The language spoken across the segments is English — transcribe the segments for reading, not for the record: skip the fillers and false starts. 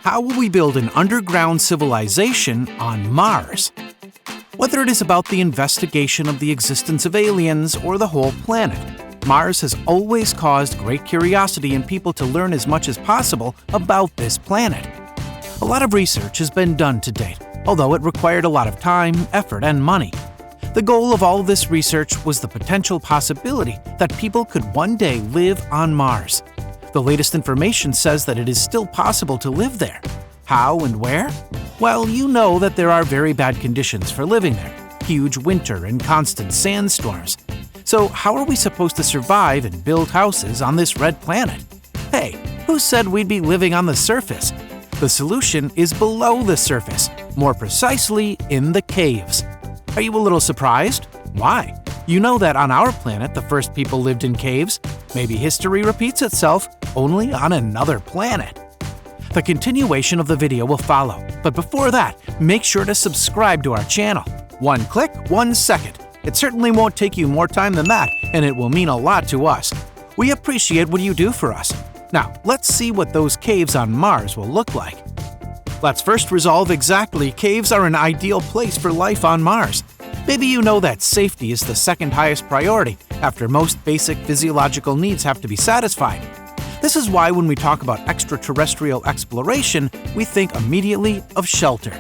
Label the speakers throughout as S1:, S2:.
S1: How will we build an underground civilization on Mars? Whether it is about the investigation of the existence of aliens or the whole planet, Mars has always caused great curiosity in people to learn as much as possible about this planet. A lot of research has been done to date, although it required a lot of time, effort, and money. The goal of all of this research was the potential possibility that people could one day live on Mars. The latest information says that it is still possible to live there. How and where? Well, you know that there are very bad conditions for living there, huge winter and constant sandstorms. So how are we supposed to survive and build houses on this red planet? Hey, who said we'd be living on the surface? The solution is below the surface, more precisely in the caves. Are you a little surprised? Why? You know that on our planet the first people lived in caves. Maybe history repeats itself, only on another planet. The continuation of the video will follow, but before that, make sure to subscribe to our channel. 1 click, 1 second. It certainly won't take you more time than that, and it will mean a lot to us. We appreciate what you do for us. Now, let's see what those caves on Mars will look like. Let's first resolve exactly caves are an ideal place for life on Mars. Maybe you know that safety is the second highest priority after most basic physiological needs have to be satisfied. This is why when we talk about extraterrestrial exploration, we think immediately of shelter.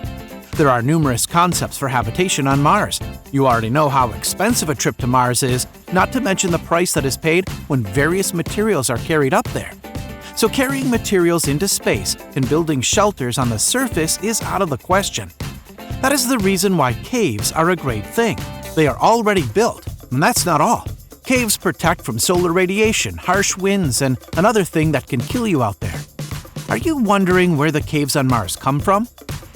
S1: There are numerous concepts for habitation on Mars. You already know how expensive a trip to Mars is, not to mention the price that is paid when various materials are carried up there. So carrying materials into space and building shelters on the surface is out of the question. That is the reason why caves are a great thing. They are already built, and that's not all. Caves protect from solar radiation, harsh winds, and another thing that can kill you out there. Are you wondering where the caves on Mars come from?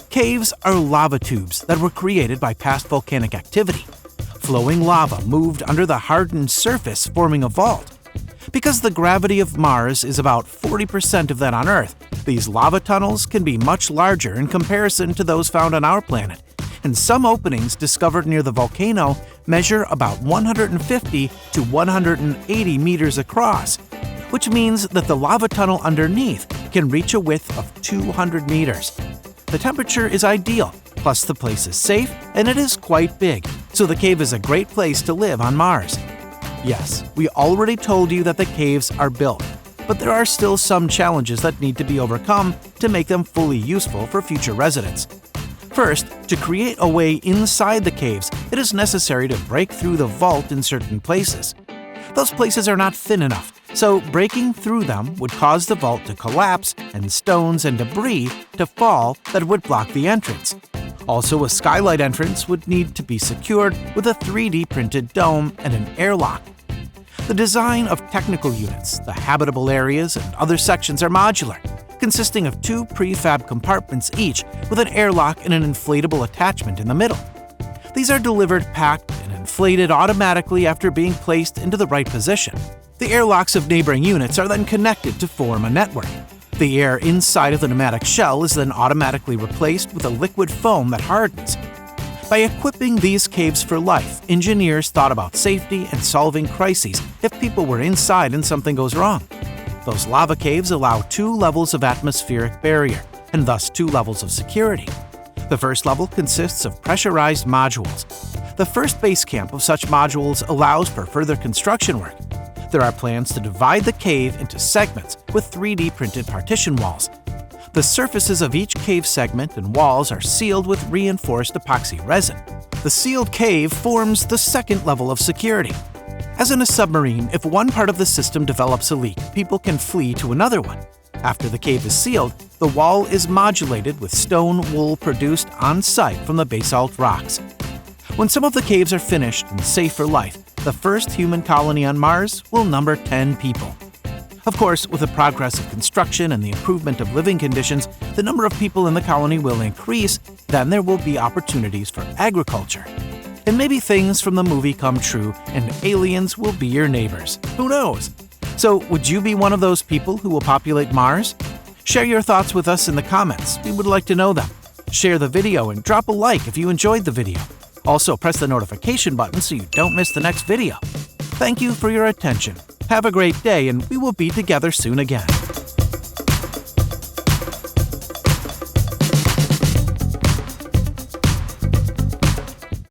S1: Caves are lava tubes that were created by past volcanic activity. Flowing lava moved under the hardened surface, forming a vault. Because the gravity of Mars is about 40% of that on Earth, these lava tunnels can be much larger in comparison to those found on our planet, and some openings discovered near the volcano measure about 150 to 180 meters across, which means that the lava tunnel underneath can reach a width of 200 meters. The temperature is ideal, plus the place is safe and it is quite big, so the cave is a great place to live on Mars. Yes, we already told you that the caves are built, but there are still some challenges that need to be overcome to make them fully useful for future residents. First, to create a way inside the caves, it is necessary to break through the vault in certain places. Those places are not thin enough, so breaking through them would cause the vault to collapse and stones and debris to fall that would block the entrance. Also, a skylight entrance would need to be secured with a 3D printed dome and an airlock. The design of technical units, the habitable areas, and other sections are modular, consisting of 2 prefab compartments each with an airlock and an inflatable attachment in the middle. These are delivered packed and inflated automatically after being placed into the right position. The airlocks of neighboring units are then connected to form a network. The air inside of the pneumatic shell is then automatically replaced with a liquid foam that hardens. By equipping these caves for life, engineers thought about safety and solving crises if people were inside and something goes wrong. Those lava caves allow 2 levels of atmospheric barrier, and thus 2 levels of security. The first level consists of pressurized modules. The first base camp of such modules allows for further construction work. There are plans to divide the cave into segments with 3D printed partition walls. The surfaces of each cave segment and walls are sealed with reinforced epoxy resin. The sealed cave forms the second level of security. As in a submarine, if one part of the system develops a leak, people can flee to another one. After the cave is sealed, the wall is modulated with stone wool produced on site from the basalt rocks. When some of the caves are finished and safe for life, the first human colony on Mars will number 10 people. Of course, with the progress of construction and the improvement of living conditions, the number of people in the colony will increase, then there will be opportunities for agriculture. And maybe things from the movie come true and aliens will be your neighbors. Who knows? So, would you be one of those people who will populate Mars? Share your thoughts with us in the comments. We would like to know them. Share the video and drop a like if you enjoyed the video. Also, press the notification button so you don't miss the next video. Thank you for your attention. Have a great day, and we will be together soon again.